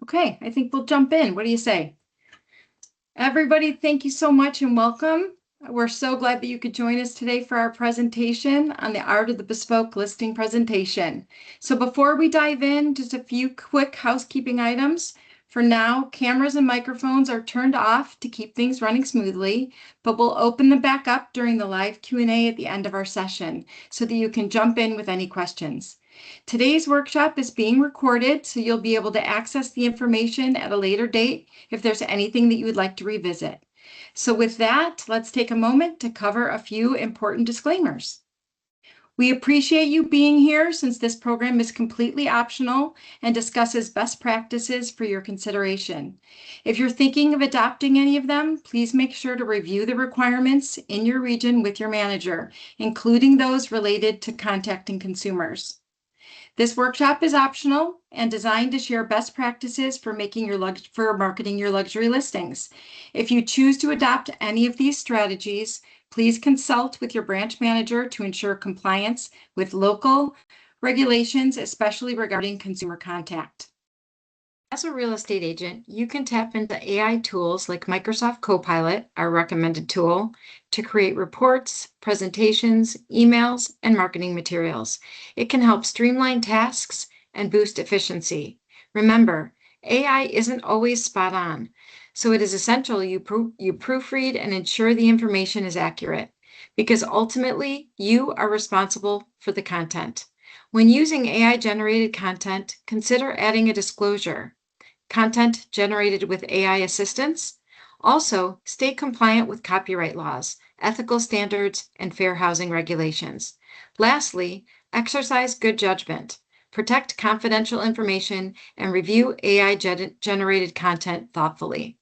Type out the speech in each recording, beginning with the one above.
Okay, I think we'll jump in. What do you say? Everybody, thank you so much and welcome. We're so glad that you could join us today for our presentation on the art of the bespoke listing presentation. So before we dive in, just a few quick housekeeping items. For now, cameras and microphones are turned off to keep things running smoothly, but we'll open them back up during the live Q&A at the end of our session so that you can jump in with any questions. Today's workshop is being recorded, so you'll be able to access the information at a later date if there's anything that you would like to revisit. So with that, let's take a moment to cover a few important disclaimers. We appreciate you being here since this program is completely optional and discusses best practices for your consideration. If you're thinking of adopting any of them, please make sure to review the requirements in your region with your manager, including those related to contacting consumers. This workshop is optional and designed to share best practices for marketing your luxury listings. If you choose to adopt any of these strategies, please consult with your branch manager to ensure compliance with local regulations, especially regarding consumer contact. As a real estate agent, you can tap into AI tools like Microsoft Copilot, our recommended tool, to create reports, presentations, emails, and marketing materials. It can help streamline tasks and boost efficiency. Remember, AI isn't always spot on, so it is essential you proofread and ensure the information is accurate, because ultimately you are responsible for the content. When using AI-generated content, consider adding a disclosure. Content generated with AI assistance. Also, stay compliant with copyright laws, ethical standards, and fair housing regulations. Lastly, exercise good judgment. Protect confidential information and review AI-generated content thoughtfully.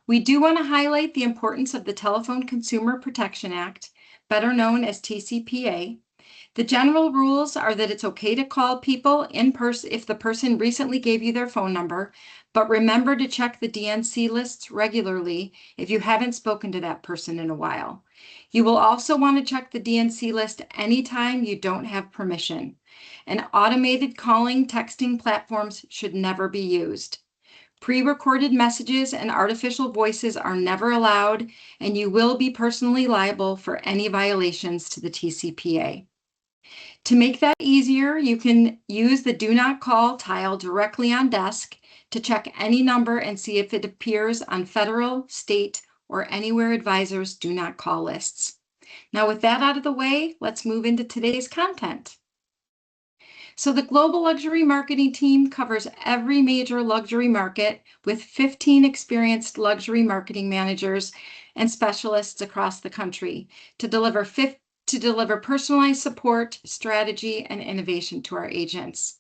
We do want to highlight the importance of the Telephone Consumer Protection Act, better known as TCPA. The general rules are that it's okay to call people in person if the person recently gave you their phone number, but remember to check the DNC lists regularly if you haven't spoken to that person in a while. You will also want to check the DNC list anytime you don't have permission. And automated calling, texting platforms should never be used. Pre-recorded messages and artificial voices are never allowed, and you will be personally liable for any violations to the TCPA. To make that easier, you can use the Do Not Call tile directly on desk to check any number and see if it appears on federal, state, or anywhere advisors do not call lists. Now, with that out of the way, let's move into today's content. So the Global Luxury Marketing Team covers every major luxury market with 15 experienced luxury marketing managers and specialists across the country to deliver personalized support, strategy, and innovation to our agents.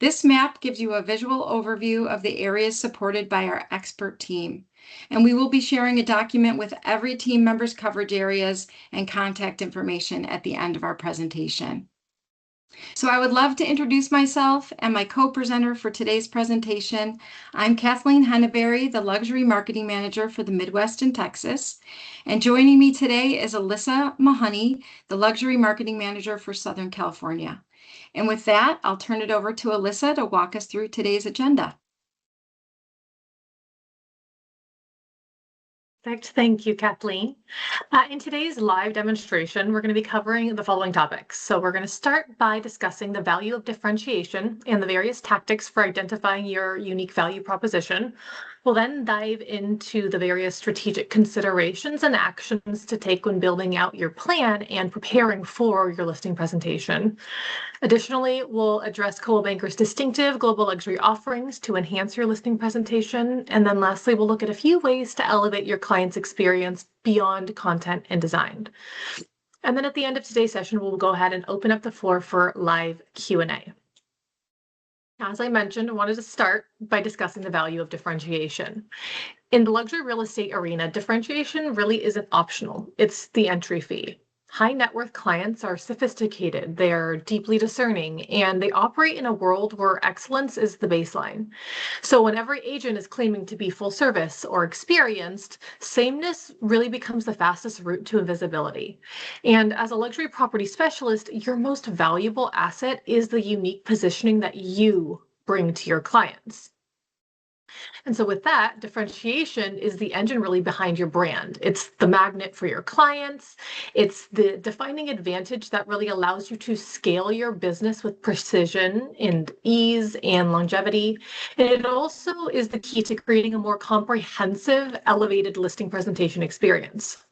This map gives you a visual overview of the areas supported by our expert team, and we will be sharing a document with every team member's coverage areas and contact information at the end of our presentation. So I would love to introduce myself and my co-presenter for today's presentation. I'm Kathleen Henneberry, the Luxury Marketing Manager for the Midwest and Texas. And joining me today is Alyssa Mahoney, the Luxury Marketing Manager for Southern California. And with that, I'll turn it over to Alyssa to walk us through today's agenda. Perfect. Thank you, Kathleen. In today's live demonstration, we're going to be covering the following topics. So we're going to start by discussing the value of differentiation and the various tactics for identifying your unique value proposition. We'll then dive into the various strategic considerations and actions to take when building out your plan and preparing for your listing presentation. Additionally, we'll address Coldwell Banker's distinctive global luxury offerings to enhance your listing presentation. And then lastly, we'll look at a few ways to elevate your client's experience beyond content and design. And then at the end of today's session, we'll go ahead and open up the floor for live Q&A. As I mentioned, I wanted to start by discussing the value of differentiation. In the luxury real estate arena, differentiation really isn't optional. It's the entry fee. High net worth clients are sophisticated, they're deeply discerning, and they operate in a world where excellence is the baseline. So when every agent is claiming to be full service or experienced, sameness really becomes the fastest route to invisibility. And as a luxury property specialist, your most valuable asset is the unique positioning that you bring to your clients. And so with that, differentiation is the engine really behind your brand. It's the magnet for your clients. It's the defining advantage that really allows you to scale your business with precision and ease and longevity. And it also is the key to creating a more comprehensive, elevated listing presentation experience.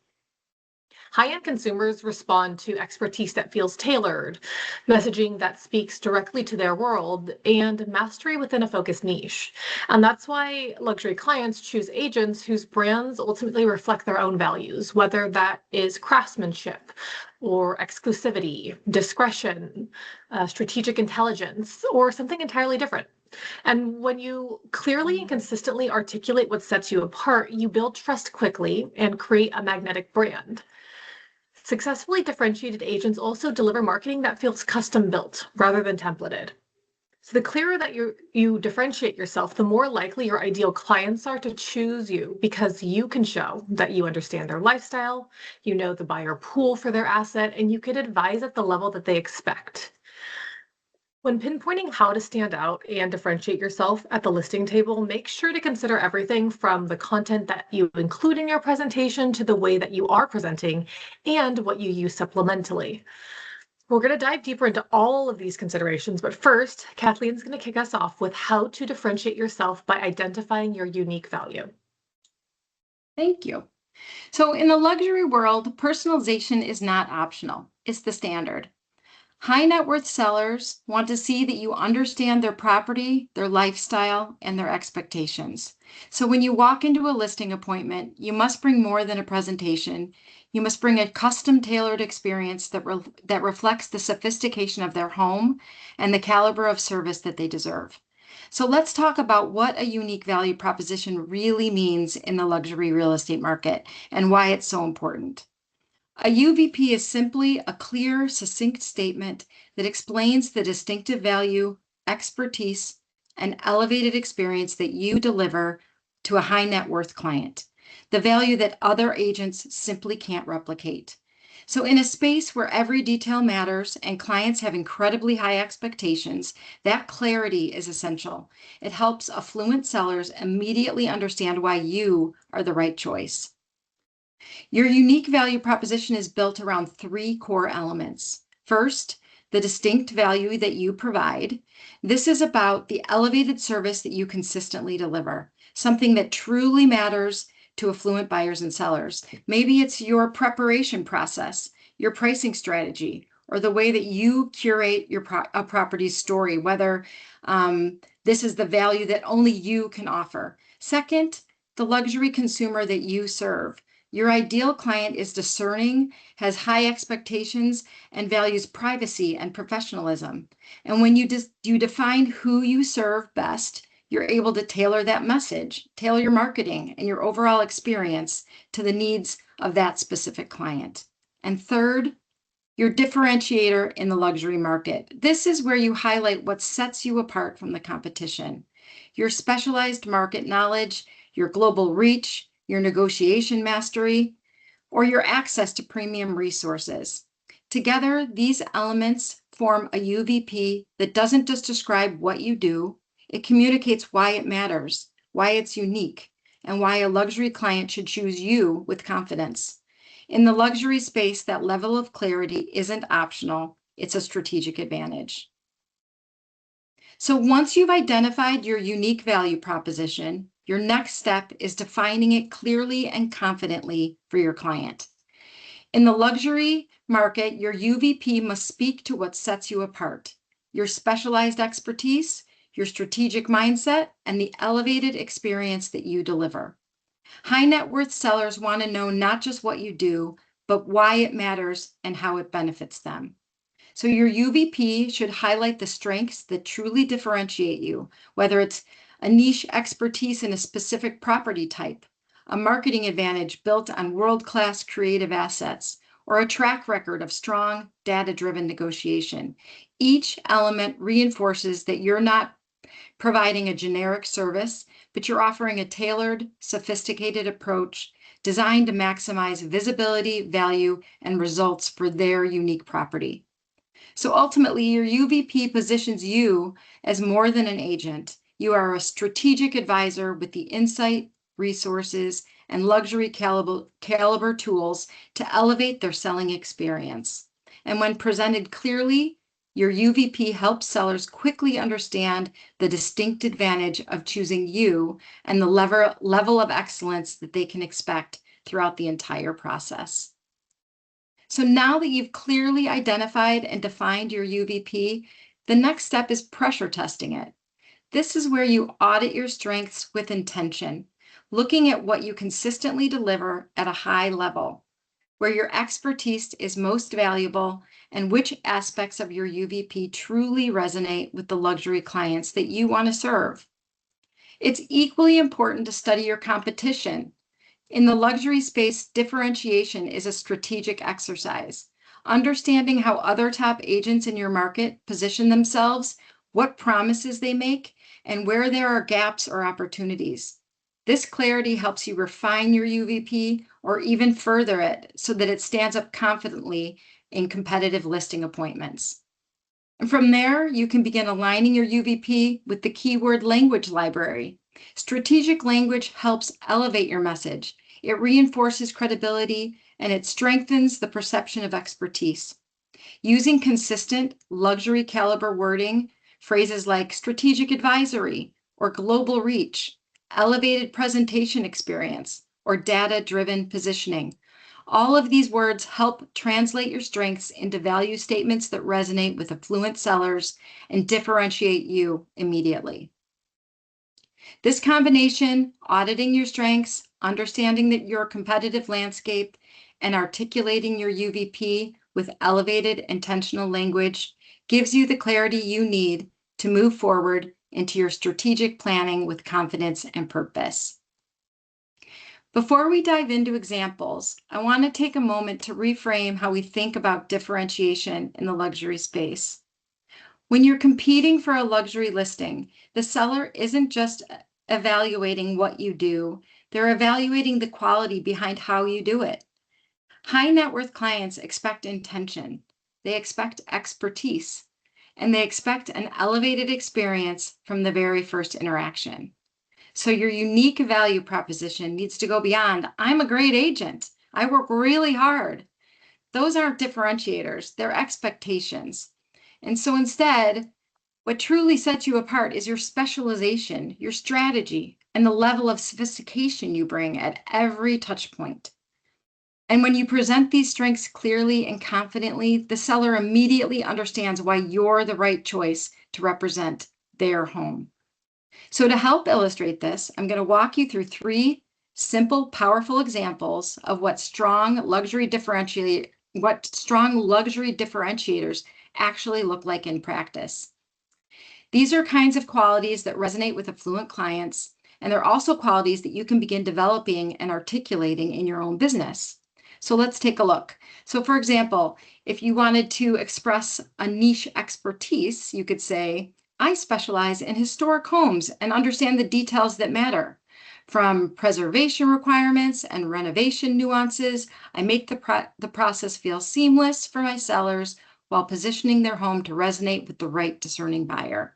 High-end consumers respond to expertise that feels tailored, messaging that speaks directly to their world, and mastery within a focused niche. And that's why luxury clients choose agents whose brands ultimately reflect their own values, whether that is craftsmanship or exclusivity, discretion, strategic intelligence, or something entirely different. And when you clearly and consistently articulate what sets you apart, you build trust quickly and create a magnetic brand. Successfully differentiated agents also deliver marketing that feels custom built rather than templated. So the clearer that you differentiate yourself, the more likely your ideal clients are to choose you because you can show that you understand their lifestyle, you know the buyer pool for their asset, and you can advise at the level that they expect. When pinpointing how to stand out and differentiate yourself at the listing table, make sure to consider everything from the content that you include in your presentation to the way that you are presenting and what you use supplementally. We're going to dive deeper into all of these considerations, but first, Kathleen's going to kick us off with how to differentiate yourself by identifying your unique value. Thank you. So in the luxury world, personalization is not optional. It's the standard. High net worth sellers want to see that you understand their property, their lifestyle, and their expectations. So when you walk into a listing appointment, you must bring more than a presentation. You must bring a custom tailored experience that reflects the sophistication of their home and the caliber of service that they deserve. So let's talk about what a unique value proposition really means in the luxury real estate market and why it's so important. A UVP is simply a clear, succinct statement that explains the distinctive value, expertise, and elevated experience that you deliver to a high net worth client, the value that other agents simply can't replicate. So in a space where every detail matters and clients have incredibly high expectations, that clarity is essential. It helps affluent sellers immediately understand why you are the right choice. Your unique value proposition is built around three core elements. First, the distinct value that you provide. This is about the elevated service that you consistently deliver, something that truly matters to affluent buyers and sellers. Maybe it's your preparation process, your pricing strategy, or the way that you curate a property's story, whether this is the value that only you can offer. Second, the luxury consumer that you serve. Your ideal client is discerning, has high expectations, and values privacy and professionalism. And when you define who you serve best, you're able to tailor that message, tailor your marketing and your overall experience to the needs of that specific client. And third, your differentiator in the luxury market. This is where you highlight what sets you apart from the competition. Your specialized market knowledge, your global reach, your negotiation mastery, or your access to premium resources. Together, these elements form a UVP that doesn't just describe what you do, it communicates why it matters, why it's unique, and why a luxury client should choose you with confidence. In the luxury space, that level of clarity isn't optional, it's a strategic advantage. So once you've identified your unique value proposition, your next step is defining it clearly and confidently for your client. In the luxury market, your UVP must speak to what sets you apart, your specialized expertise, your strategic mindset, and the elevated experience that you deliver. High net worth sellers want to know not just what you do, but why it matters and how it benefits them. So your UVP should highlight the strengths that truly differentiate you, whether it's a niche expertise in a specific property type, a marketing advantage built on world-class creative assets, or a track record of strong data-driven negotiation. Each element reinforces that you're not providing a generic service, but you're offering a tailored, sophisticated approach designed to maximize visibility, value, and results for their unique property. So ultimately, your UVP positions you as more than an agent. You are a strategic advisor with the insight, resources, and luxury caliber tools to elevate their selling experience. And when presented clearly, your UVP helps sellers quickly understand the distinct advantage of choosing you and the level of excellence that they can expect throughout the entire process. So now that you've clearly identified and defined your UVP, the next step is pressure testing it. This is where you audit your strengths with intention, looking at what you consistently deliver at a high level, where your expertise is most valuable, and which aspects of your UVP truly resonate with the luxury clients that you want to serve. It's equally important to study your competition. In the luxury space, differentiation is a strategic exercise. Understanding how other top agents in your market position themselves, what promises they make, and where there are gaps or opportunities. This clarity helps you refine your UVP or even further it so that it stands up confidently in competitive listing appointments. And from there, you can begin aligning your UVP with the keyword language library. Strategic language helps elevate your message. It reinforces credibility and it strengthens the perception of expertise. Using consistent luxury caliber wording, phrases like strategic advisory or global reach, elevated presentation experience, or data-driven positioning. All of these words help translate your strengths into value statements that resonate with affluent sellers and differentiate you immediately. This combination, auditing your strengths, understanding that your competitive landscape, and articulating your UVP with elevated intentional language, gives you the clarity you need to move forward into your strategic planning with confidence and purpose. Before we dive into examples, I want to take a moment to reframe how we think about differentiation in the luxury space. When you're competing for a luxury listing, the seller isn't just evaluating what you do, they're evaluating the quality behind how you do it. High net worth clients expect intention, they expect expertise, and they expect an elevated experience from the very first interaction. So your unique value proposition needs to go beyond, I'm a great agent, I work really hard. Those aren't differentiators, they're expectations. And so instead, what truly sets you apart is your specialization, your strategy, and the level of sophistication you bring at every touch point. And when you present these strengths clearly and confidently, the seller immediately understands why you're the right choice to represent their home. So to help illustrate this, I'm going to walk you through 3 simple, powerful examples of what strong luxury differentiators actually look like in practice. These are kinds of qualities that resonate with affluent clients, and they're also qualities that you can begin developing and articulating in your own business. So let's take a look. So for example, if you wanted to express a niche expertise, you could say, I specialize in historic homes and understand the details that matter. From preservation requirements and renovation nuances, I make the process feel seamless for my sellers while positioning their home to resonate with the right discerning buyer.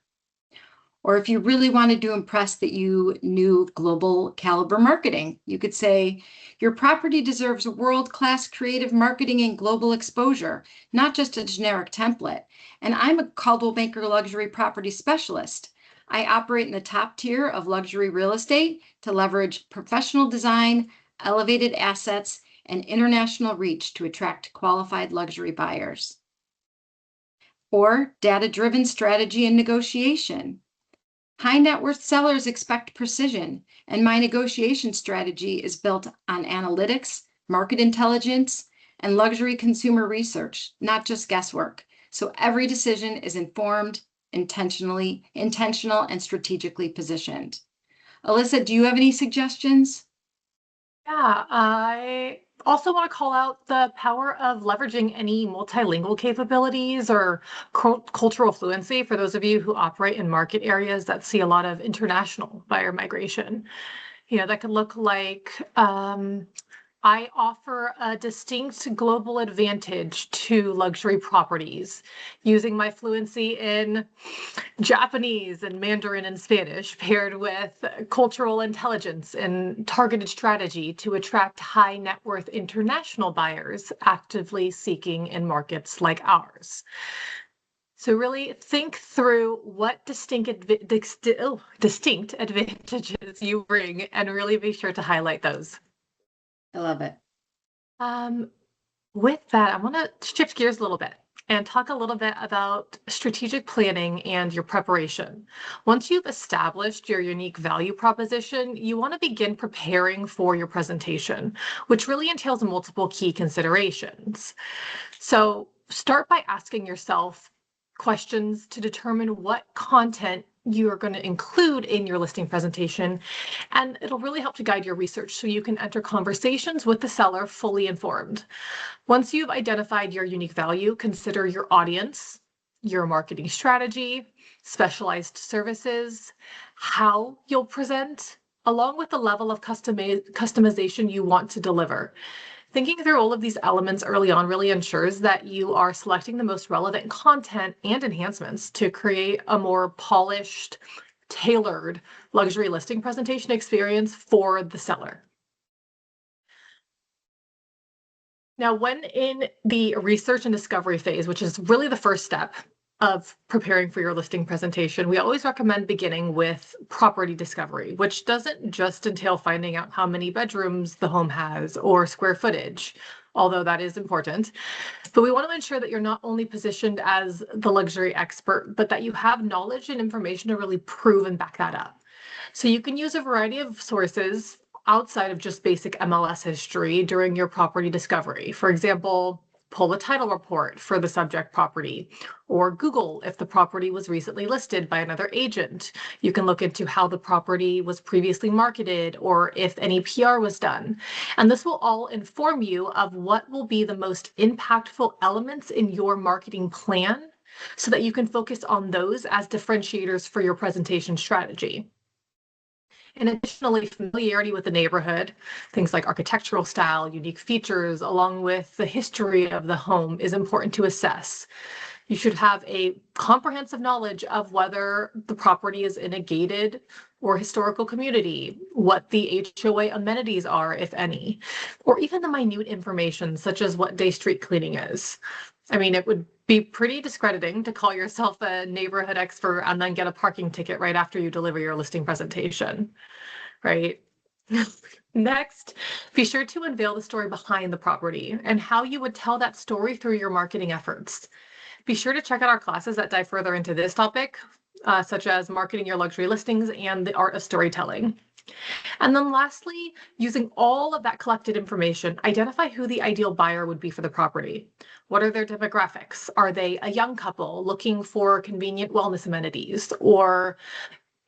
Or if you really wanted to impress that you knew global caliber marketing, you could say, your property deserves world-class creative marketing and global exposure, not just a generic template. And I'm a Coldwell Banker luxury property specialist. I operate in the top tier of luxury real estate to leverage professional design, elevated assets, and international reach to attract qualified luxury buyers. Or data-driven strategy and negotiation. High net worth sellers expect precision, and my negotiation strategy is built on analytics, market intelligence, and luxury consumer research, not just guesswork. So every decision is informed, intentional, and strategically positioned. Alyssa, do you have any suggestions? Yeah, I also want to call out the power of leveraging any multilingual capabilities or cultural fluency for those of you who operate in market areas that see a lot of international buyer migration. That could look like I offer a distinct global advantage to luxury properties using my fluency in Japanese and Mandarin and Spanish, paired with cultural intelligence and targeted strategy to attract high net worth international buyers actively seeking in markets like ours. So really think through what distinct advantages you bring and really be sure to highlight those. I love it. With that, I want to shift gears a little bit and talk a little bit about strategic planning and your preparation. Once you've established your unique value proposition, you want to begin preparing for your presentation, which really entails multiple key considerations. So start by asking yourself questions to determine what content you are going to include in your listing presentation, and it'll really help to guide your research so you can enter conversations with the seller fully informed. Once you've identified your unique value, consider your audience, your marketing strategy, specialized services, how you'll present, along with the level of customization you want to deliver. Thinking through all of these elements early on really ensures that you are selecting the most relevant content and enhancements to create a more polished, tailored luxury listing presentation experience for the seller. Now, when in the research and discovery phase, which is really the first step of preparing for your listing presentation, we always recommend beginning with property discovery, which doesn't just entail finding out how many bedrooms the home has or square footage, although that is important. But we want to ensure that you're not only positioned as the luxury expert, but that you have knowledge and information to really prove and back that up. So you can use a variety of sources outside of just basic MLS history during your property discovery. For example, pull a title report for the subject property, or Google if the property was recently listed by another agent. You can look into how the property was previously marketed or if any PR was done. And this will all inform you of what will be the most impactful elements in your marketing plan so that you can focus on those as differentiators for your presentation strategy. And additionally, familiarity with the neighborhood, things like architectural style, unique features, along with the history of the home is important to assess. You should have a comprehensive knowledge of whether the property is in a gated or historical community, what the HOA amenities are, if any, or even the minute information such as what day street cleaning is. I mean, it would be pretty discrediting to call yourself a neighborhood expert and then get a parking ticket right after you deliver your listing presentation, right? Next, be sure to unveil the story behind the property and how you would tell that story through your marketing efforts. Be sure to check out our classes that dive further into this topic, such as marketing your luxury listings and the art of storytelling. And then lastly, using all of that collected information, identify who the ideal buyer would be for the property. What are their demographics? Are they a young couple looking for convenient wellness amenities? Or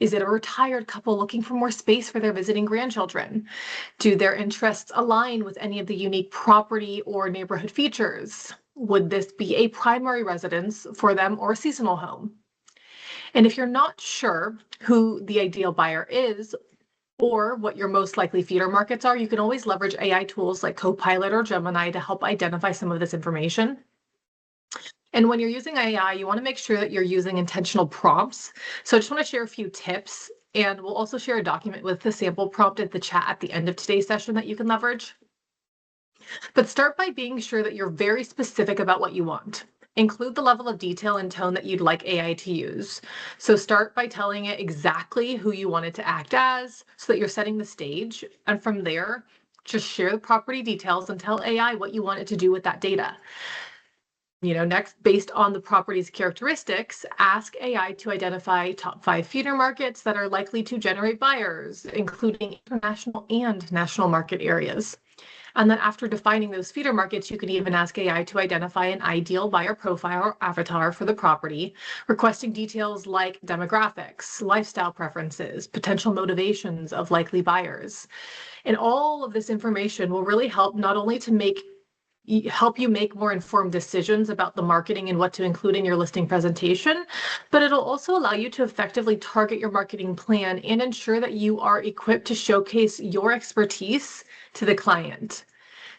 is it a retired couple looking for more space for their visiting grandchildren? Do their interests align with any of the unique property or neighborhood features? Would this be a primary residence for them or a seasonal home? And if you're not sure who the ideal buyer is, or what your most likely feeder markets are, you can always leverage AI tools like Copilot or Gemini to help identify some of this information. And when you're using AI, you want to make sure that you're using intentional prompts. So I just want to share a few tips, and we'll also share a document with the sample prompt at the chat at the end of today's session that you can leverage. But start by being sure that you're very specific about what you want. Include the level of detail and tone that you'd like AI to use. So start by telling it exactly who you want it to act as so that you're setting the stage. And from there, just share the property details and tell AI what you want it to do with that data. Next, based on the property's characteristics, ask AI to identify top 5 feeder markets that are likely to generate buyers, including international and national market areas. And then after defining those feeder markets, you could even ask AI to identify an ideal buyer profile or avatar for the property, requesting details like demographics, lifestyle preferences, potential motivations of likely buyers. And all of this information will really help not only to help you make more informed decisions about the marketing and what to include in your listing presentation, but it'll also allow you to effectively target your marketing plan and ensure that you are equipped to showcase your expertise to the client.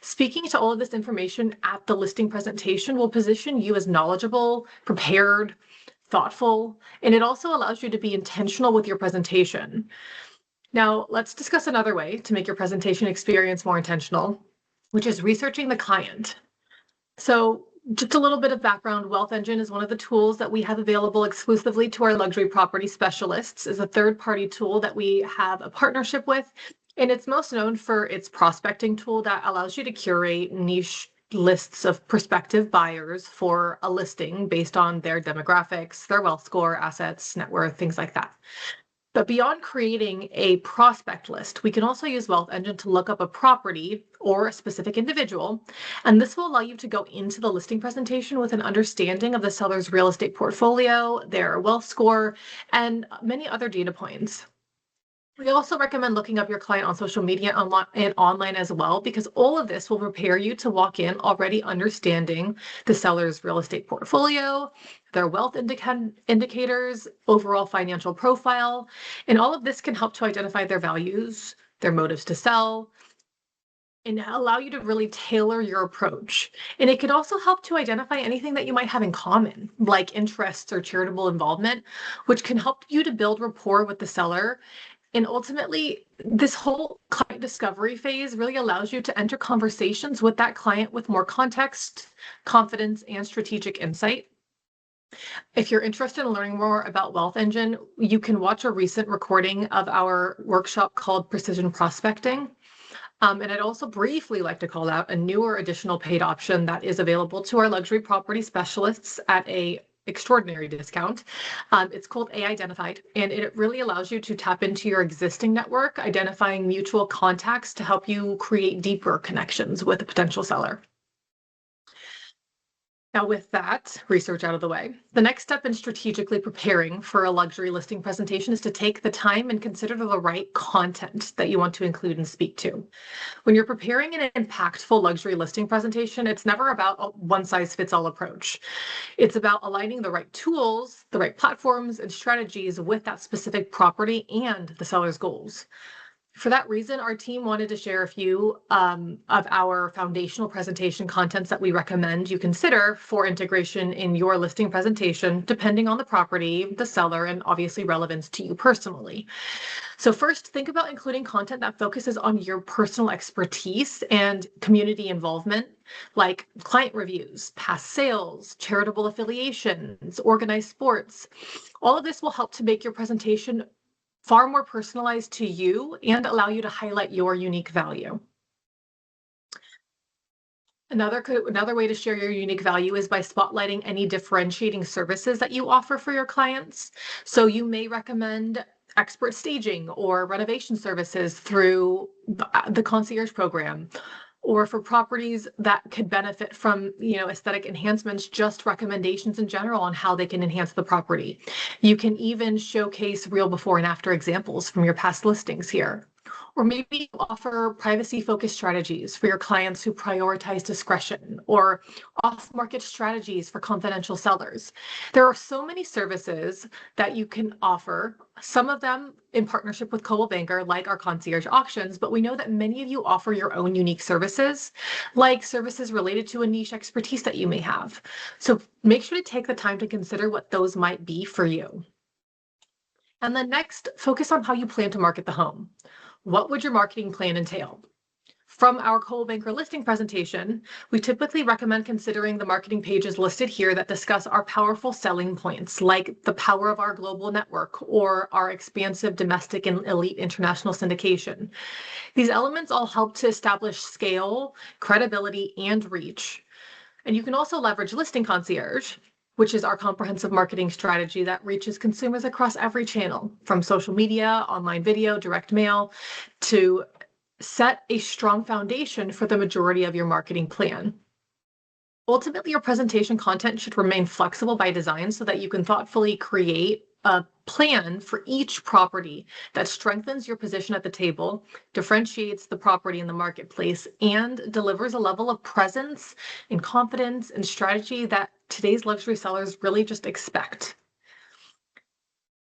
Speaking to all of this information at the listing presentation will position you as knowledgeable, prepared, thoughtful, and it also allows you to be intentional with your presentation. Now, let's discuss another way to make your presentation experience more intentional, which is researching the client. So just a little bit of background, Wealth Engine is one of the tools that we have available exclusively to our luxury property specialists. It's a third-party tool that we have a partnership with, and it's most known for its prospecting tool that allows you to curate niche lists of prospective buyers for a listing based on their demographics, their wealth score, assets, net worth, things like that. But beyond creating a prospect list, we can also use Wealth Engine to look up a property or a specific individual, and this will allow you to go into the listing presentation with an understanding of the seller's real estate portfolio, their wealth score, and many other data points. We also recommend looking up your client on social media and online as well, because all of this will prepare you to walk in already understanding the seller's real estate portfolio, their wealth indicators, overall financial profile, and all of this can help to identify their values, their motives to sell, and allow you to really tailor your approach. And it could also help to identify anything that you might have in common, like interests or charitable involvement, which can help you to build rapport with the seller. And ultimately, this whole client discovery phase really allows you to enter conversations with that client with more context, confidence, and strategic insight. If you're interested in learning more about Wealth Engine, you can watch a recent recording of our workshop called Precision Prospecting. And I'd also briefly like to call out a newer additional paid option that is available to our luxury property specialists at a extraordinary discount. It's called A-Identified, and it really allows you to tap into your existing network, identifying mutual contacts to help you create deeper connections with a potential seller. Now, with that research out of the way, the next step in strategically preparing for a luxury listing presentation is to take the time and consider the right content that you want to include and speak to. When you're preparing an impactful luxury listing presentation, it's never about a one-size-fits-all approach. It's about aligning the right tools, the right platforms, and strategies with that specific property and the seller's goals. For that reason, our team wanted to share a few of our foundational presentation contents that we recommend you consider for integration in your listing presentation, depending on the property, the seller, and obviously relevance to you personally. So first, think about including content that focuses on your personal expertise and community involvement, like client reviews, past sales, charitable affiliations, organized sports. All of this will help to make your presentation far more personalized to you and allow you to highlight your unique value. Another way to share your unique value is by spotlighting any differentiating services that you offer for your clients. So you may recommend expert staging or renovation services through the concierge program, or for properties that could benefit from, aesthetic enhancements, just recommendations in general on how they can enhance the property. You can even showcase real before and after examples from your past listings here. Or maybe offer privacy-focused strategies for your clients who prioritize discretion, or off-market strategies for confidential sellers. There are so many services that you can offer, some of them in partnership with Coldwell Banker, like our concierge auctions, but we know that many of you offer your own unique services, like services related to a niche expertise that you may have. So make sure to take the time to consider what those might be for you. And then next, focus on how you plan to market the home. What would your marketing plan entail? From our Coldwell Banker listing presentation, we typically recommend considering the marketing pages listed here that discuss our powerful selling points, like the power of our global network or our expansive domestic and elite international syndication. These elements all help to establish scale, credibility, and reach. And you can also leverage Listing Concierge, which is our comprehensive marketing strategy that reaches consumers across every channel, from social media, online video, direct mail, to set a strong foundation for the majority of your marketing plan. Ultimately, your presentation content should remain flexible by design so that you can thoughtfully create a plan for each property that strengthens your position at the table, differentiates the property in the marketplace, and delivers a level of presence and confidence and strategy that today's luxury sellers really just expect.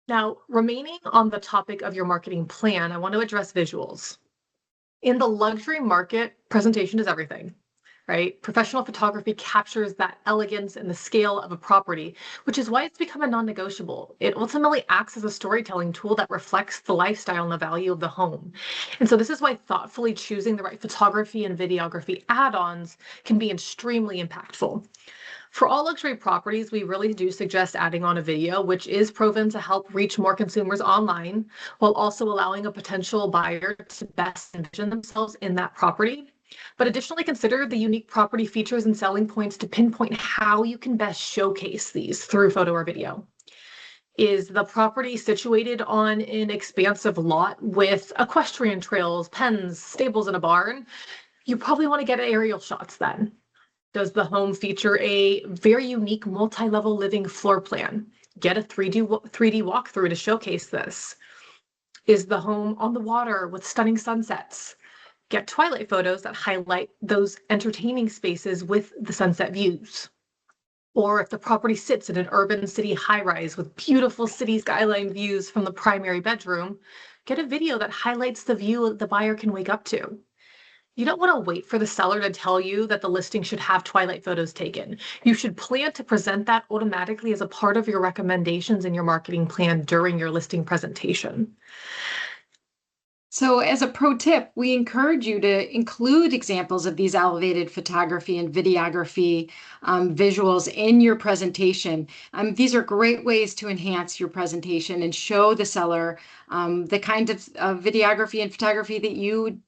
Now, remaining on the topic of your marketing plan, I want to address visuals. In the luxury market, presentation is everything, right? Professional photography captures that elegance and the scale of a property, which is why it's become a non-negotiable. It ultimately acts as a storytelling tool that reflects the lifestyle and the value of the home. And so this is why thoughtfully choosing the right photography and videography add-ons can be extremely impactful. For all luxury properties, we really do suggest adding on a video, which is proven to help reach more consumers online, while also allowing a potential buyer to best envision themselves in that property. But additionally, consider the unique property features and selling points to pinpoint how you can best showcase these through photo or video. Is the property situated on an expansive lot with equestrian trails, pens, stables, and a barn? You probably want to get aerial shots then. Does the home feature a very unique multi-level living floor plan? Get a 3D walkthrough to showcase this. Is the home on the water with stunning sunsets? Get twilight photos that highlight those entertaining spaces with the sunset views. Or if the property sits in an urban city high-rise with beautiful city skyline views from the primary bedroom, get a video that highlights the view the buyer can wake up to. You don't want to wait for the seller to tell you that the listing should have twilight photos taken. You should plan to present that automatically as a part of your recommendations in your marketing plan during your listing presentation. So as a pro tip, we encourage you to include examples of these elevated photography and videography visuals in your presentation. These are great ways to enhance your presentation and show the seller the kind of videography and photography that you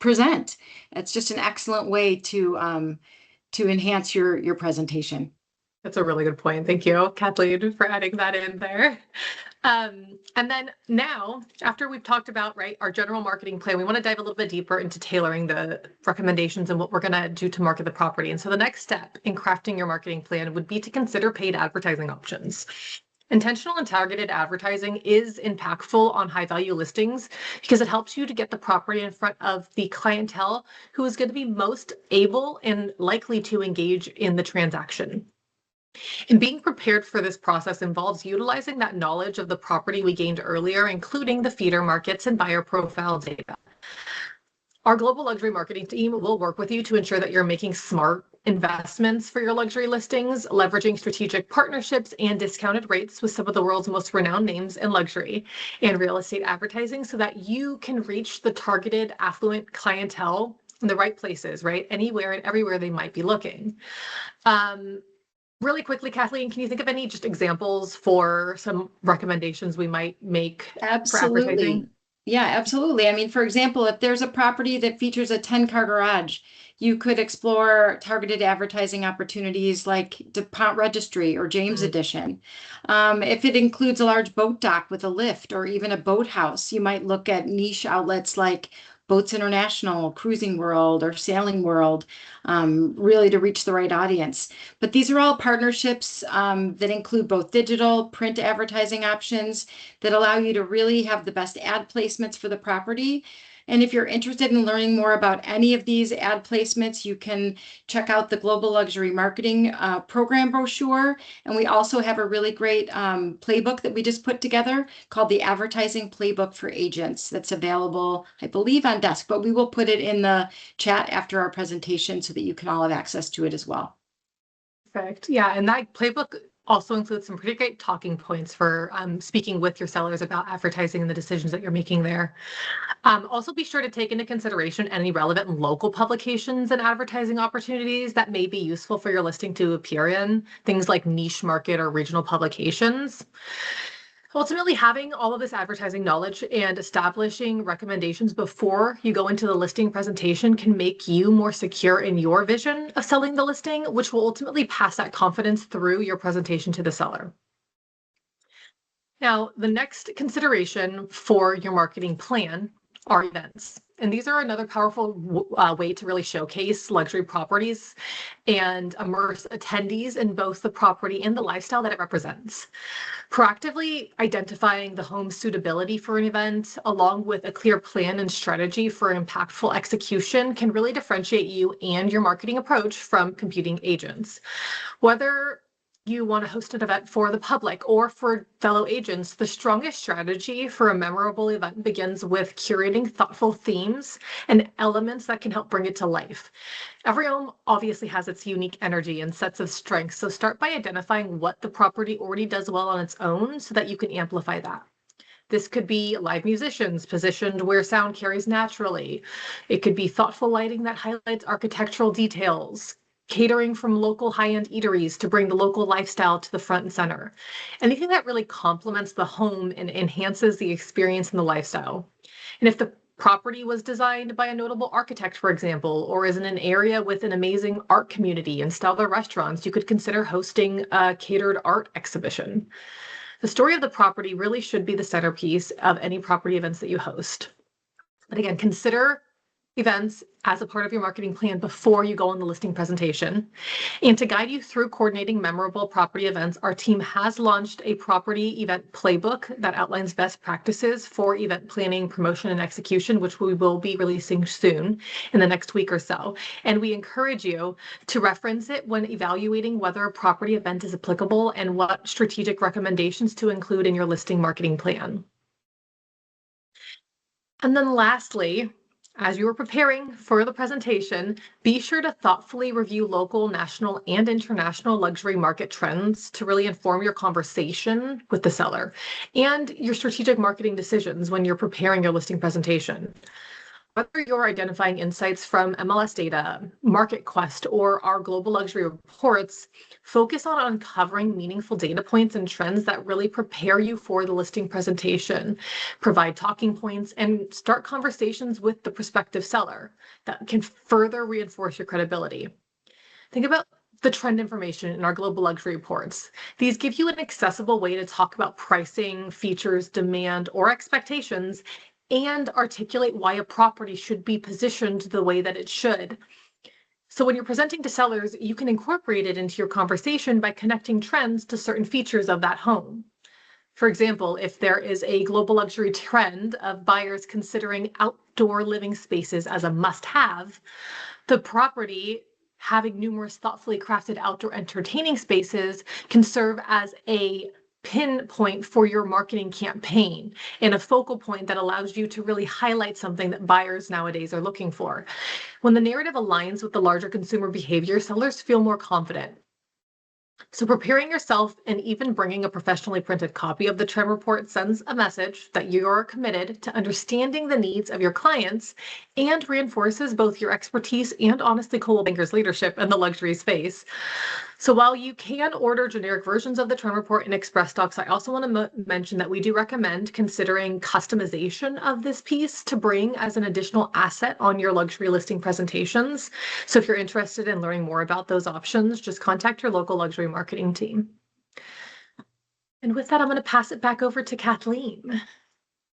present. It's just an excellent way to enhance your presentation. That's a really good point. Thank you, Kathleen, for adding that in there. And then now, after we've talked about, right, our general marketing plan, we want to dive a little bit deeper into tailoring the recommendations and what we're going to do to market the property. And so the next step in crafting your marketing plan would be to consider paid advertising options. Intentional and targeted advertising is impactful on high value listings because it helps you to get the property in front of the clientele who is going to be most able and likely to engage in the transaction. And being prepared for this process involves utilizing that knowledge of the property we gained earlier, including the feeder markets and buyer profile data. Our global luxury marketing team will work with you to ensure that you're making smart investments for your luxury listings, leveraging strategic partnerships and discounted rates with some of the world's most renowned names in luxury and real estate advertising so that you can reach the targeted affluent clientele in the right places, right? Anywhere and everywhere they might be looking. Really quickly, Kathleen, can you think of any just examples for some recommendations we might make for Absolutely. advertising? Yeah, absolutely. I mean, for example, if there's a property that features a 10-car garage, you could explore targeted advertising opportunities like DuPont Registry or James Edition. If it includes a large boat dock with a lift or even a boathouse, you might look at niche outlets like Boats International, Cruising World, or Sailing World, really to reach the right audience. But these are all partnerships that include both digital, print advertising options that allow you to really have the best ad placements for the property. And if you're interested in learning more about any of these ad placements, you can check out the Global Luxury Marketing Program brochure. And we also have a really great playbook that we just put together called the Advertising Playbook for Agents that's available, I believe, on desk, but we will put it in the chat after our presentation so that you can all have access to it as well. Perfect. Yeah, and that playbook also includes some pretty great talking points for speaking with your sellers about advertising and the decisions that you're making there. Also, be sure to take into consideration any relevant local publications and advertising opportunities that may be useful for your listing to appear in, things like niche market or regional publications. Ultimately, having all of this advertising knowledge and establishing recommendations before you go into the listing presentation can make you more secure in your vision of selling the listing, which will ultimately pass that confidence through your presentation to the seller. Now, the next consideration for your marketing plan are events. And these are another powerful way to really showcase luxury properties and immerse attendees in both the property and the lifestyle that it represents. Proactively identifying the home's suitability for an event, along with a clear plan and strategy for impactful execution, can really differentiate you and your marketing approach from competing agents. Whether you want to host an event for the public or for fellow agents, the strongest strategy for a memorable event begins with curating thoughtful themes and elements that can help bring it to life. Every home obviously has its unique energy and sets of strengths, so start by identifying what the property already does well on its own so that you can amplify that. This could be live musicians positioned where sound carries naturally. It could be thoughtful lighting that highlights architectural details, catering from local high-end eateries to bring the local lifestyle to the front and center. Anything that really complements the home and enhances the experience and the lifestyle. And if the property was designed by a notable architect, for example, or is in an area with an amazing art community and stellar restaurants, you could consider hosting a catered art exhibition. The story of the property really should be the centerpiece of any property events that you host. But again, consider events as a part of your marketing plan before you go on the listing presentation. And to guide you through coordinating memorable property events, our team has launched a property event playbook that outlines best practices for event planning, promotion, and execution, which we will be releasing soon in the next week or so. And we encourage you to reference it when evaluating whether a property event is applicable and what strategic recommendations to include in your listing marketing plan. And then lastly, as you are preparing for the presentation, be sure to thoughtfully review local, national, and international luxury market trends to really inform your conversation with the seller and your strategic marketing decisions when you're preparing your listing presentation. Whether you're identifying insights from MLS data, MarketQuest, or our global luxury reports, focus on uncovering meaningful data points and trends that really prepare you for the listing presentation, provide talking points, and start conversations with the prospective seller that can further reinforce your credibility. Think about the trend information in our global luxury reports. These give you an accessible way to talk about pricing, features, demand, or expectations, and articulate why a property should be positioned the way that it should. So when you're presenting to sellers, you can incorporate it into your conversation by connecting trends to certain features of that home. For example, if there is a global luxury trend of buyers considering outdoor living spaces as a must-have, the property having numerous thoughtfully crafted outdoor entertaining spaces can serve as a pinpoint for your marketing campaign and a focal point that allows you to really highlight something that buyers nowadays are looking for. When the narrative aligns with the larger consumer behavior, sellers feel more confident. So preparing yourself and even bringing a professionally printed copy of the trend report sends a message that you're committed to understanding the needs of your clients and reinforces both your expertise and honestly Coldwell Banker's leadership in the luxury space. So while you can order generic versions of the trend report in Express Docs, I also want to mention that we do recommend considering customization of this piece to bring as an additional asset on your luxury listing presentations. So if you're interested in learning more about those options, just contact your local luxury marketing team. And with that, I'm going to pass it back over to Kathleen.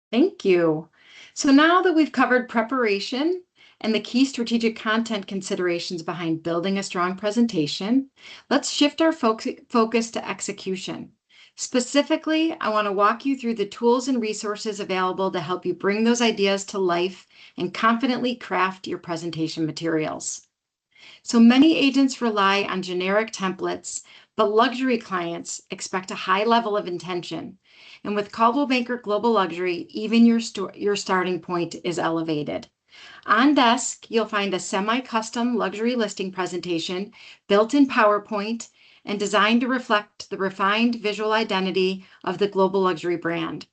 Thank you. So now that we've covered preparation and the key strategic content considerations behind building a strong presentation, let's shift our focus to execution. Specifically, I want to walk you through the tools and resources available to help you bring those ideas to life and confidently craft your presentation materials. So many agents rely on generic templates, but luxury clients expect a high level of intention. And with Coldwell Banker Global Luxury, even your starting point is elevated. On desk, you'll find a semi-custom luxury listing presentation built in PowerPoint and designed to reflect the refined visual identity of the Global Luxury brand.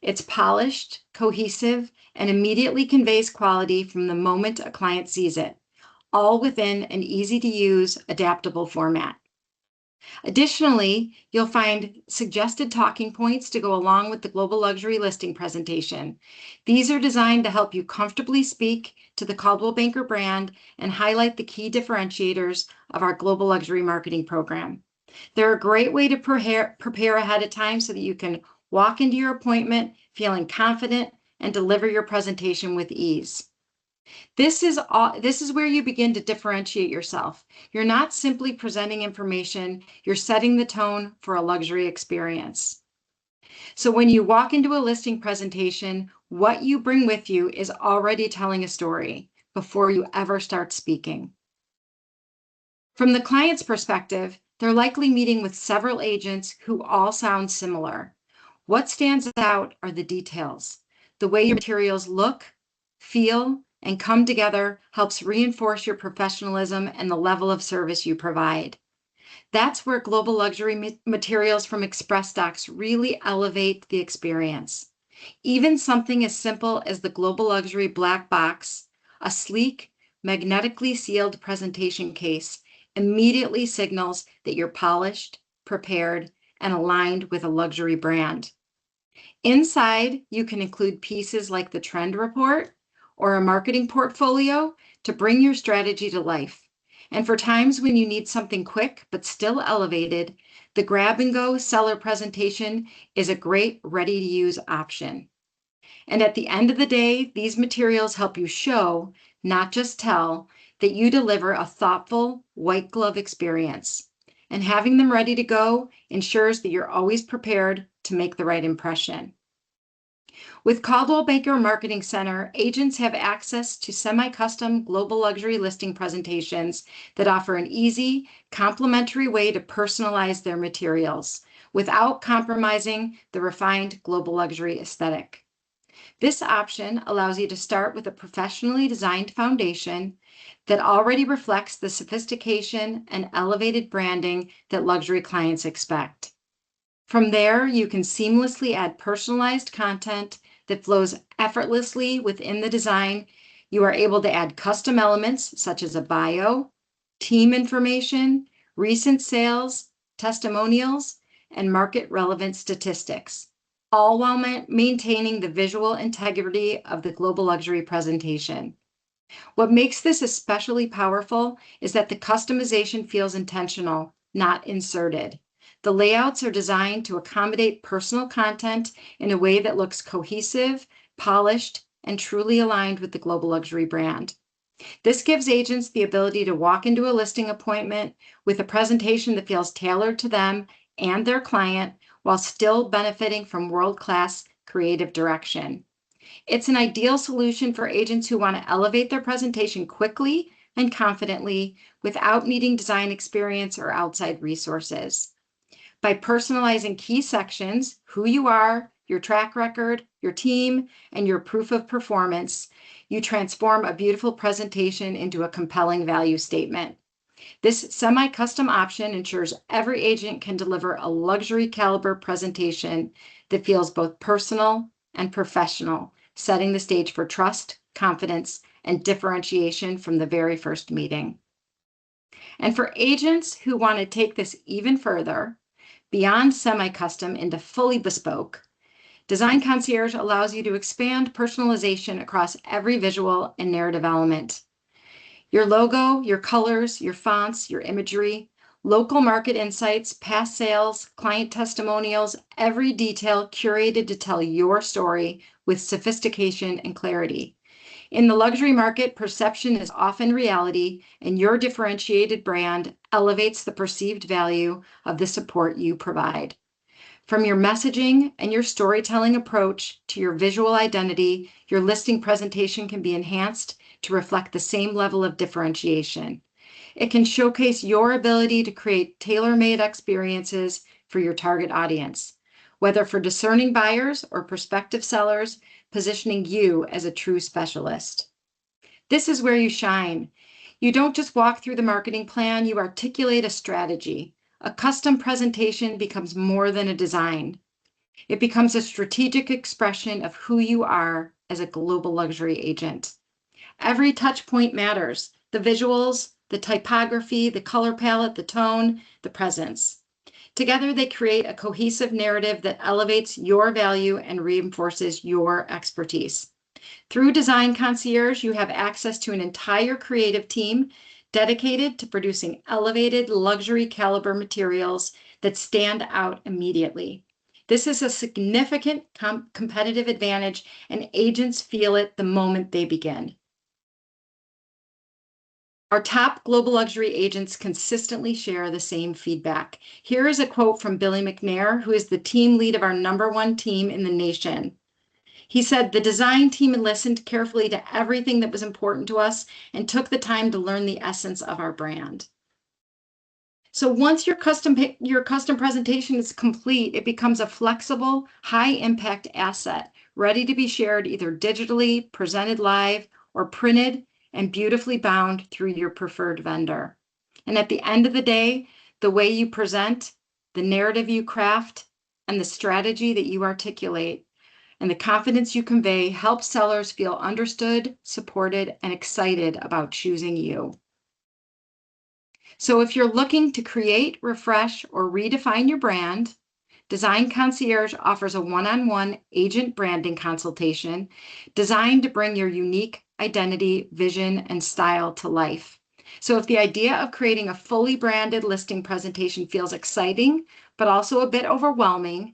It's polished, cohesive, and immediately conveys quality from the moment a client sees it, all within an easy-to-use, adaptable format. Additionally, you'll find suggested talking points to go along with the Global Luxury listing presentation. These are designed to help you comfortably speak to the Coldwell Banker brand and highlight the key differentiators of our Global Luxury marketing program. They're a great way to prepare ahead of time so that you can walk into your appointment feeling confident and deliver your presentation with ease. This is where you begin to differentiate yourself. You're not simply presenting information, you're setting the tone for a luxury experience. So when you walk into a listing presentation, what you bring with you is already telling a story before you ever start speaking. From the client's perspective, They're likely meeting with several agents who all sound similar. What stands out are the details. The way your materials look, feel, and come together helps reinforce your professionalism and the level of service you provide. That's where global luxury materials from Express Docs really elevate the experience. Even something as simple as the Global Luxury Black Box, a sleek, magnetically sealed presentation case, immediately signals that you're polished, prepared, and aligned with a luxury brand. Inside, you can include pieces like the trend report or a marketing portfolio to bring your strategy to life. And for times when you need something quick but still elevated, the grab and go seller presentation is a great ready to use option. And at the end of the day, these materials help you show, not just tell, that you deliver a thoughtful white glove experience. And having them ready to go ensures that you're always prepared to make the right impression. With Caldwell Banker Marketing Center, agents have access to semi-custom global luxury listing presentations that offer an easy, complimentary way to personalize their materials without compromising the refined global luxury aesthetic. This option allows you to start with a professionally designed foundation that already reflects the sophistication and elevated branding that luxury clients expect. From there, you can seamlessly add personalized content that flows effortlessly within the design. You are able to add custom elements such as a bio, team information, recent sales, testimonials, and market relevant statistics, all while maintaining the visual integrity of the global luxury presentation. What makes this especially powerful is that the customization feels intentional, not inserted. The layouts are designed to accommodate personal content in a way that looks cohesive, polished, and truly aligned with the global luxury brand. This gives agents the ability to walk into a listing appointment with a presentation that feels tailored to them and their client while still benefiting from world-class creative direction. It's an ideal solution for agents who want to elevate their presentation quickly and confidently without needing design experience or outside resources. By personalizing key sections, who you are, your track record, your team, and your proof of performance, you transform a beautiful presentation into a compelling value statement. This semi-custom option ensures every agent can deliver a luxury caliber presentation that feels both personal and professional, setting the stage for trust, confidence, and differentiation from the very first meeting. And for agents who want to take this even further, beyond semi-custom into fully bespoke, Design Concierge allows you to expand personalization across every visual and narrative element. Your logo, your colors, your fonts, your imagery, local market insights, past sales, client testimonials, every detail curated to tell your story with sophistication and clarity. In the luxury market, perception is often reality, and your differentiated brand elevates the perceived value of the support you provide. From your messaging and your storytelling approach to your visual identity, your listing presentation can be enhanced to reflect the same level of differentiation. It can showcase your ability to create tailor-made experiences for your target audience, whether for discerning buyers or prospective sellers, positioning you as a true specialist. This is where you shine. You don't just walk through the marketing plan, you articulate a strategy. A custom presentation becomes more than a design. It becomes a strategic expression of who you are as a global luxury agent. Every touch point matters. The visuals, the typography, the color palette, the tone, the presence. Together, they create a cohesive narrative that elevates your value and reinforces your expertise. Through Design Concierge, you have access to an entire creative team dedicated to producing elevated luxury caliber materials that stand out immediately. This is a significant competitive advantage, and agents feel it the moment they begin. Our top global luxury agents consistently share the same feedback. Here is a quote from Billy McNair, who is the team lead of our #1 team in the nation. He said, "The design team listened carefully to everything that was important to us and took the time to learn the essence of our brand." So once your custom presentation is complete, it becomes a flexible, high impact asset, ready to be shared either digitally, presented live, or printed and beautifully bound through your preferred vendor. And at the end of the day, the way you present, the narrative you craft, and the strategy that you articulate, and the confidence you convey helps sellers feel understood, supported, and excited about choosing you. So if you're looking to create, refresh, or redefine your brand, Design Concierge offers a one-on-one agent branding consultation designed to bring your unique identity, vision, and style to life. So if the idea of creating a fully branded listing presentation feels exciting, but also a bit overwhelming,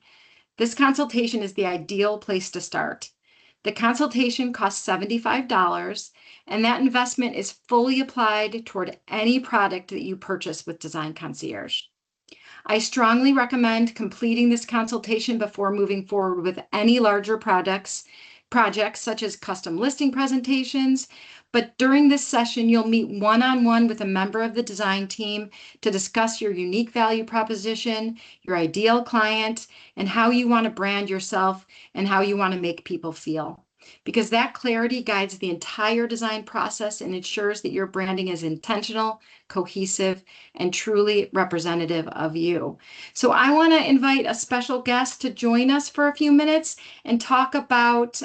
this consultation is the ideal place to start. The consultation costs $75, and that investment is fully applied toward any product that you purchase with Design Concierge. I strongly recommend completing this consultation before moving forward with any larger projects such as custom listing presentations. But during this session, you'll meet one-on-one with a member of the design team to discuss your unique value proposition, your ideal client, and how you want to brand yourself and how you want to make people feel. Because that clarity guides the entire design process and ensures that your branding is intentional, cohesive, and truly representative of you. So I want to invite a special guest to join us for a few minutes and talk about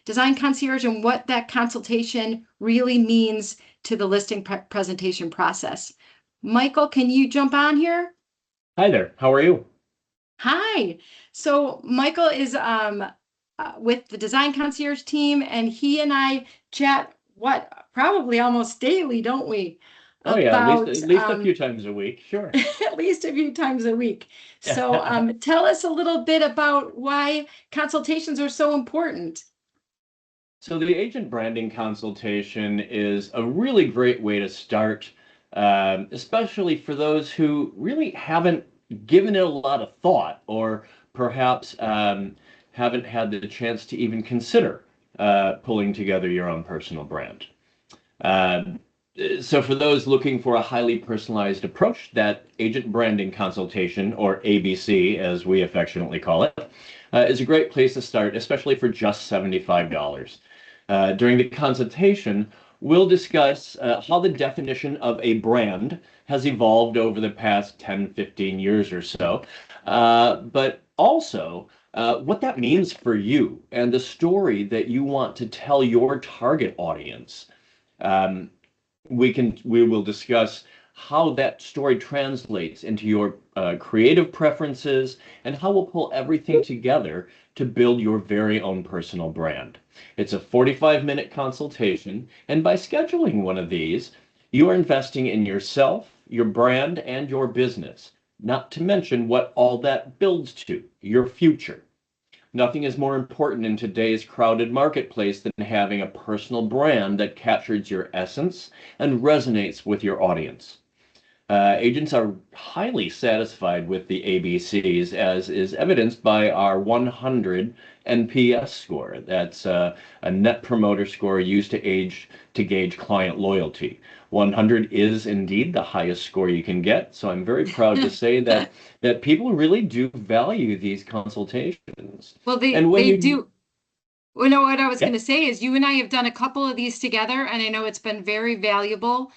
Design Concierge and what that consultation really means to the listing presentation process. Michael, can you jump on here? Hi there. How are you? Hi. So Michael is with the Design Concierge team, and he and I chat probably almost daily, don't we? Oh yeah, About at least a few times a week. Sure. at least a few times a week. So tell us a little bit about why consultations are so important. So the agent branding consultation is a really great way to start, especially for those who really haven't given it a lot of thought, or perhaps haven't had the chance to even consider pulling together your own personal brand. Uh, so for those looking for a highly personalized approach, that agent branding consultation, or ABC as we affectionately call it, is a great place to start, especially for just $75. During the consultation, we'll discuss how the definition of a brand has evolved over the past 10, 15 years or so, but also what that means for you and the story that you want to tell your target audience. Um, we will discuss how that story translates into your creative preferences and how we'll pull everything together to build your very own personal brand. It's a 45-minute consultation, and by scheduling one of these, you are investing in yourself, your brand, and your business, not to mention what all that builds to, your future. Nothing is more important in today's crowded marketplace than having a personal brand that captures your essence and resonates with your audience. Agents are highly satisfied with the ABCs, as is evidenced by our 100 NPS score. That's a net promoter score used to gauge client loyalty. 100 is indeed the highest score you can get. So I'm very proud to say that people really do value these consultations. Well, And when they you do. Well, no, what I was yeah, going to say is you and I have done a couple of these together, and I know it's been very valuable,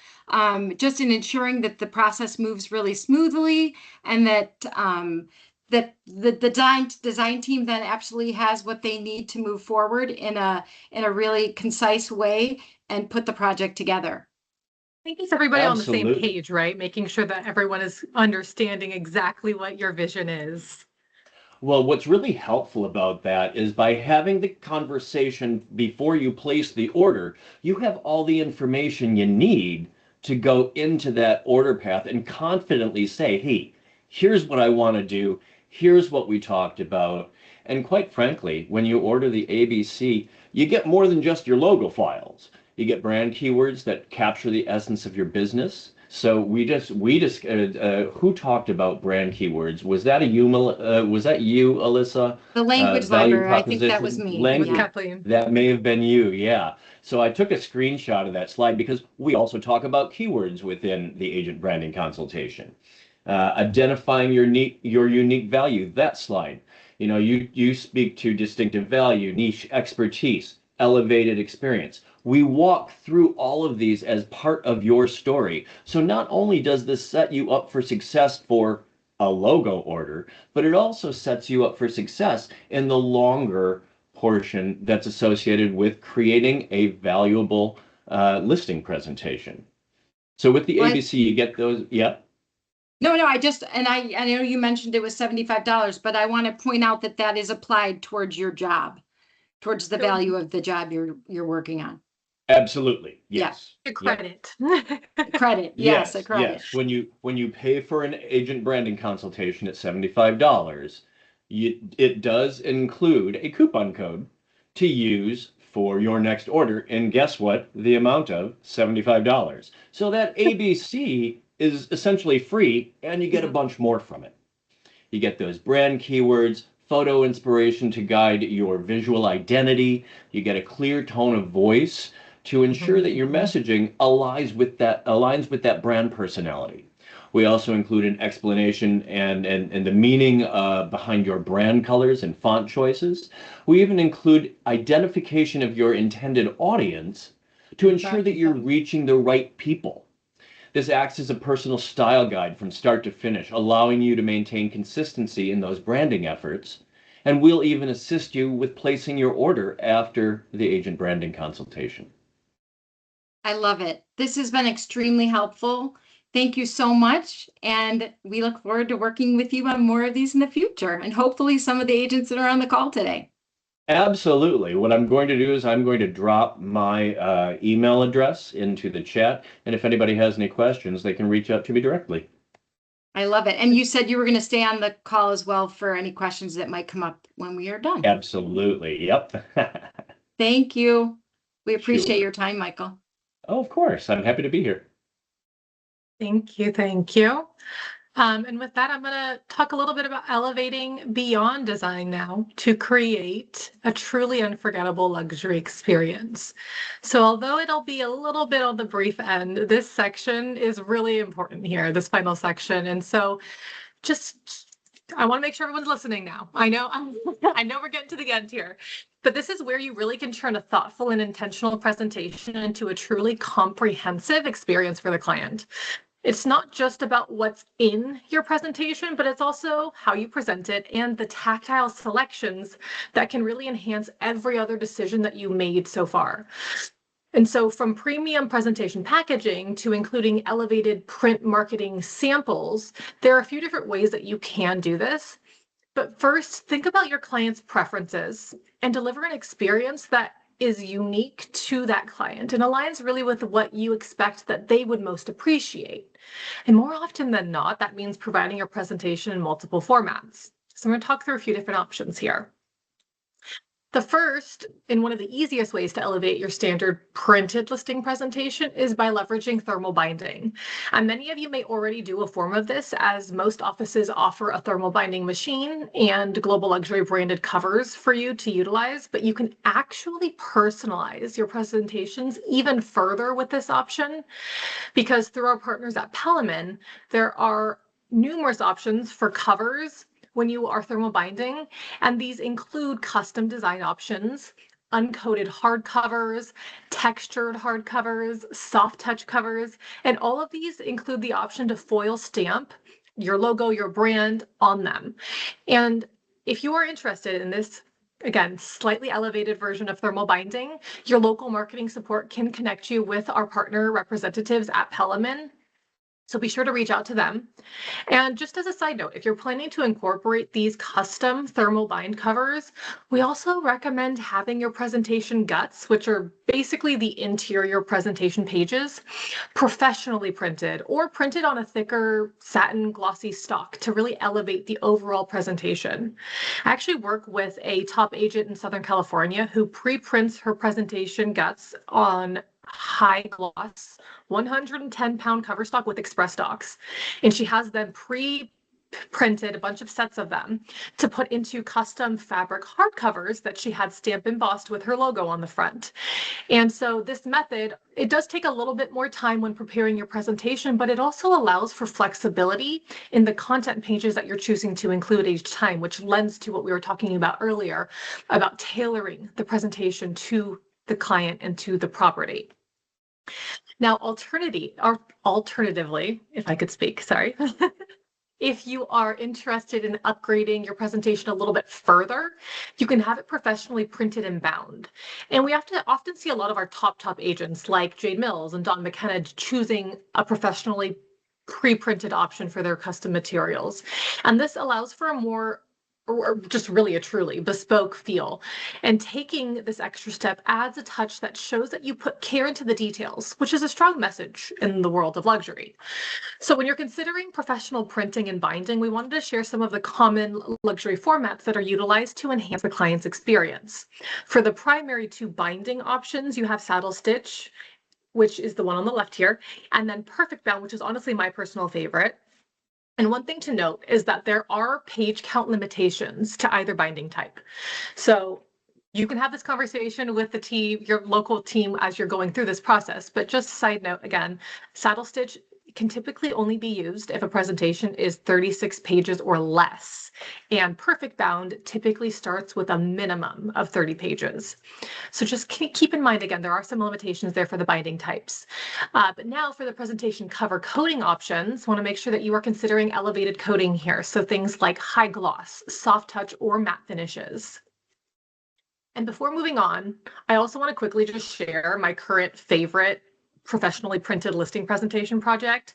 just in ensuring that the process moves really smoothly, and that the design team then absolutely has what they need to move forward in a really concise way and put the project together. I think it's everybody on the same absolutely. page, right? Making sure that everyone is understanding exactly what your vision is. Well, what's really helpful about that is by having the conversation before you place the order, you have all the information you need to go into that order path and confidently say, hey, here's what I want to do. Here's what we talked about. And quite frankly, when you order the ABC, you get more than just your logo files. You get brand keywords that capture the essence of your business, So who talked about brand keywords? Was that was that you, Alyssa? The language Value library, I think that was proposition, me. With language. Yeah. Kathleen. That may have been you, yeah. So I took a screenshot of that slide because we also talk about keywords within the agent branding consultation. Identifying your unique value, that slide. You know, you speak to distinctive value, niche expertise, elevated experience. We walk through all of these as part of your story. So not only does this set you up for success for a logo order, but it also sets you up for success in the longer portion that's associated with creating a valuable listing presentation. So with the Well, ABC, you get those. Yeah. no, I know you mentioned it was $75, but I want to point out that that is applied towards your job, towards the value of the job you're working on. Absolutely. Yeah. Yes. A Yep. credit. Credit. Yes, a Yes. credit. Yes. When you pay for an agent branding consultation at $75, it does include a coupon code to use for your next order. And guess what? The amount of $75. So that ABC is essentially free, and you get a bunch more from it. You get those brand keywords, photo inspiration to guide your visual identity. You get a clear tone of voice to ensure that your messaging aligns with that brand personality. We also include an explanation and the meaning behind your brand colors and font choices. We even include identification of your intended audience to ensure that you're reaching the right people. This acts as a personal style guide from start to finish, allowing you to maintain consistency in those branding efforts. And we'll even assist you with placing your order after the agent branding consultation. I love it. This has been extremely helpful. Thank you so much. And we look forward to working with you on more of these in the future, and hopefully some of the agents that are on the call today. Absolutely. What I'm going to do is I'm going to drop my email address into the chat. And if anybody has any questions, they can reach out to me directly. I love it. And you said you were going to stay on the call as well for any questions that might come up when we are done. Absolutely. Yep. Thank you. We appreciate Sure. your time, Michael. Oh, of course. I'm happy to be here. Thank you. Thank you. And with that, I'm going to talk a little bit about elevating beyond design now to create a truly unforgettable luxury experience. So although it'll be a little bit on the brief end, this section is really important here, this final section. And so I want to make sure everyone's listening now. I know we're getting to the end here, but this is where you really can turn a thoughtful and intentional presentation into a truly comprehensive experience for the client. It's not just about what's in your presentation, but it's also how you present it and the tactile selections that can really enhance every other decision that you made so far. And so from premium presentation packaging to including elevated print marketing samples, there are a few different ways that you can do this. But first, think about your client's preferences and deliver an experience that is unique to that client and aligns really with what you expect that they would most appreciate. And more often than not, that means providing your presentation in multiple formats. So I'm going to talk through a few different options here. The first, and one of the easiest ways to elevate your standard printed listing presentation, is by leveraging thermal binding. And many of you may already do a form of this, as most offices offer a thermal binding machine and global luxury branded covers for you to utilize, but you can actually personalize your presentations even further with this option, because through our partners at Peliman, there are numerous options for covers when you are thermal binding, and these include custom design options, uncoated hardcovers, textured hardcovers, soft touch covers, and all of these include the option to foil stamp your logo, your brand on them. And if you are interested in this, again, slightly elevated version of thermal binding, your local marketing support can connect you with our partner representatives at Peliman. So be sure to reach out to them. And just as a side note, if you're planning to incorporate these custom thermal bind covers, we also recommend having your presentation guts, which are basically the interior presentation pages, professionally printed or printed on a thicker satin glossy stock to really elevate the overall presentation. I actually work with a top agent in Southern California who pre-prints her presentation guts on high gloss, 110-pound cover stock with express stocks. And she has them printed, a bunch of sets of them, to put into custom fabric hardcovers that she had stamp embossed with her logo on the front. And so this method, it does take a little bit more time when preparing your presentation, but it also allows for flexibility in the content pages that you're choosing to include each time, which lends to what we were talking about earlier about tailoring the presentation to the client and to the property. Now, alternatively, if I could speak, sorry. If you are interested in upgrading your presentation a little bit further, you can have it professionally printed and bound. And we have to often see a lot of our top agents like Jade Mills and Don McKenna choosing a professionally pre-printed option for their custom materials. And this allows for a more or just really a truly bespoke feel. And taking this extra step adds a touch that shows that you put care into the details, which is a strong message in the world of luxury. So when you're considering professional printing and binding, we wanted to share some of the common luxury formats that are utilized to enhance the client's experience. For the primary two binding options, you have saddle stitch, which is the one on the left here, and then perfect bound, which is honestly my personal favorite. And one thing to note is that there are page count limitations to either binding type. So you can have this conversation with the team, your local team, as you're going through this process. But just side note, again, saddle stitch can typically only be used if a presentation is 36 pages or less. And perfect bound typically starts with a minimum of 30 pages. So just keep in mind, again, there are some limitations there for the binding types. But now for the presentation cover coding options, want to make sure that you are considering elevated coating here. So things like high gloss, soft touch, or matte finishes. And before moving on, I also want to quickly just share my current favorite professionally printed listing presentation project.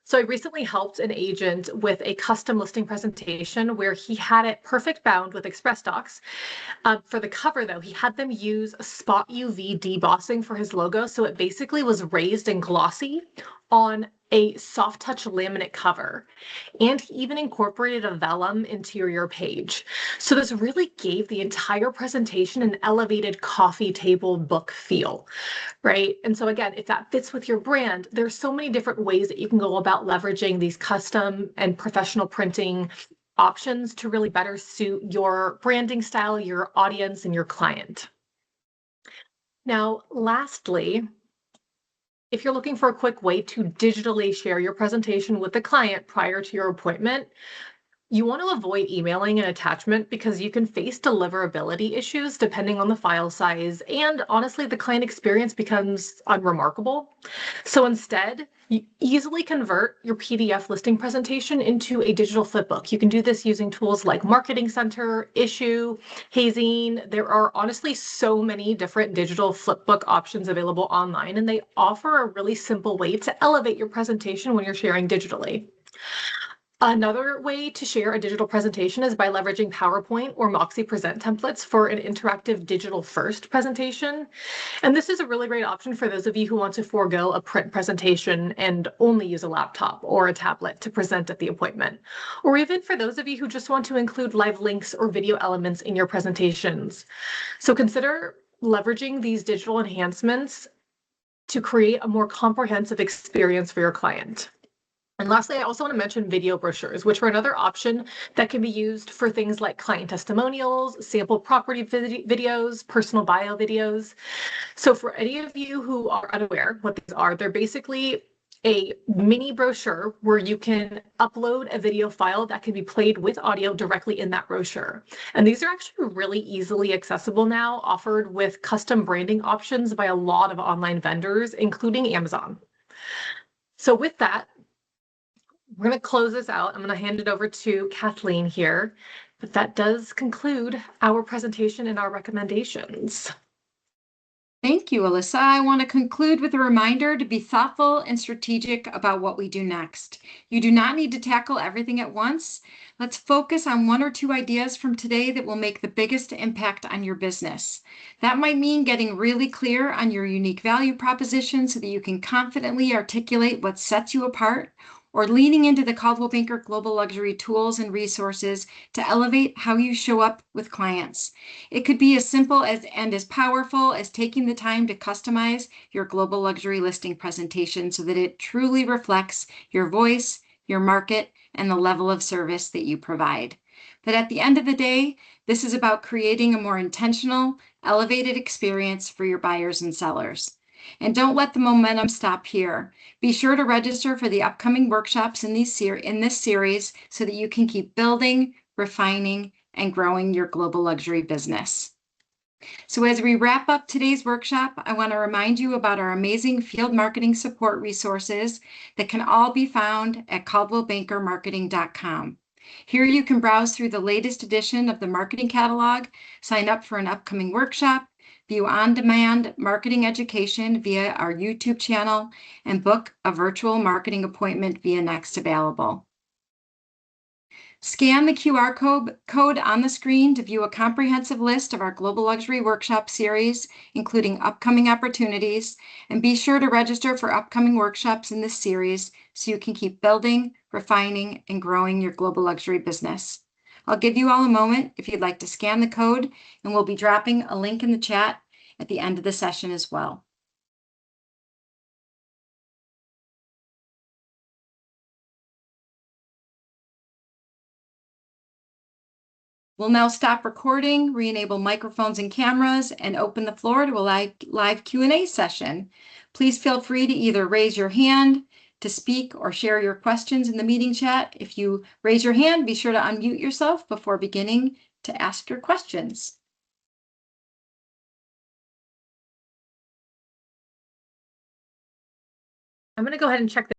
So I recently helped an agent with a custom listing presentation where he had it perfect bound with express docs. For the cover, though, he had them use spot UV debossing for his logo. So it basically was raised and glossy on a soft touch laminate cover. And he even incorporated a vellum interior page. So this really gave the entire presentation an elevated coffee table book feel, right? And so again, if that fits with your brand, there's so many different ways that you can go about leveraging these custom and professional printing options to really better suit your branding style, your audience, and your client. Now, lastly, if you're looking for a quick way to digitally share your presentation with the client prior to your appointment, you want to avoid emailing an attachment because you can face deliverability issues depending on the file size, and honestly, the client experience becomes unremarkable. So instead, you easily convert your PDF listing presentation into a digital flipbook. You can do this using tools like Marketing Center, Issue, Hazing. There are honestly so many different digital flipbook options available online, and they offer a really simple way to elevate your presentation when you're sharing digitally. Another way to share a digital presentation is by leveraging PowerPoint or Moxie Present templates for an interactive digital first presentation. And this is a really great option for those of you who want to forego a print presentation and only use a laptop or a tablet to present at the appointment. Or even for those of you who just want to include live links or video elements in your presentations. So consider leveraging these digital enhancements to create a more comprehensive experience for your client. And lastly, I also want to mention video brochures, which are another option that can be used for things like client testimonials, sample property videos, personal bio videos. So for any of you who are unaware what these are, they're basically a mini brochure where you can upload a video file that can be played with audio directly in that brochure. And these are actually really easily accessible now, offered with custom branding options by a lot of online vendors, including Amazon. So with that, we're going to close this out. I'm going to hand it over to Kathleen here, but that does conclude our presentation and our recommendations. Thank you, Alyssa. I want to conclude with a reminder to be thoughtful and strategic about what we do next. You do not need to tackle everything at once. Let's focus on one or two ideas from today that will make the biggest impact on your business. That might mean getting really clear on your unique value proposition so that you can confidently articulate what sets you apart, or leaning into the Coldwell Banker Global Luxury tools and resources to elevate how you show up with clients. It could be as simple as and as powerful as taking the time to customize your global luxury listing presentation so that it truly reflects your voice, your market, and the level of service that you provide. But at the end of the day, this is about creating a more intentional, elevated experience for your buyers and sellers. And don't let the momentum stop here. Be sure to register for the upcoming workshops in this series so that you can keep building, refining, and growing your global luxury business. So as we wrap up today's workshop, I want to remind you about our amazing field marketing support resources that can all be found at caldwellbankermarketing.com. Here you can browse through the latest edition of the marketing catalog, sign up for an upcoming workshop, view on-demand marketing education via our YouTube channel, and book a virtual marketing appointment via Next Available. Scan the QR code on the screen to view a comprehensive list of our Global Luxury Workshop series, including upcoming opportunities, and be sure to register for upcoming workshops in this series so you can keep building, refining, and growing your global luxury business. I'll give you all a moment if you'd like to scan the code, and we'll be dropping a link in the chat at the end of the session as well. We'll now stop recording, re-enable microphones and cameras, and open the floor to a live Q&A session. Please feel free to either raise your hand to speak or share your questions in the meeting chat. If you raise your hand, be sure to unmute yourself before beginning to ask your questions. I'm going to go ahead and check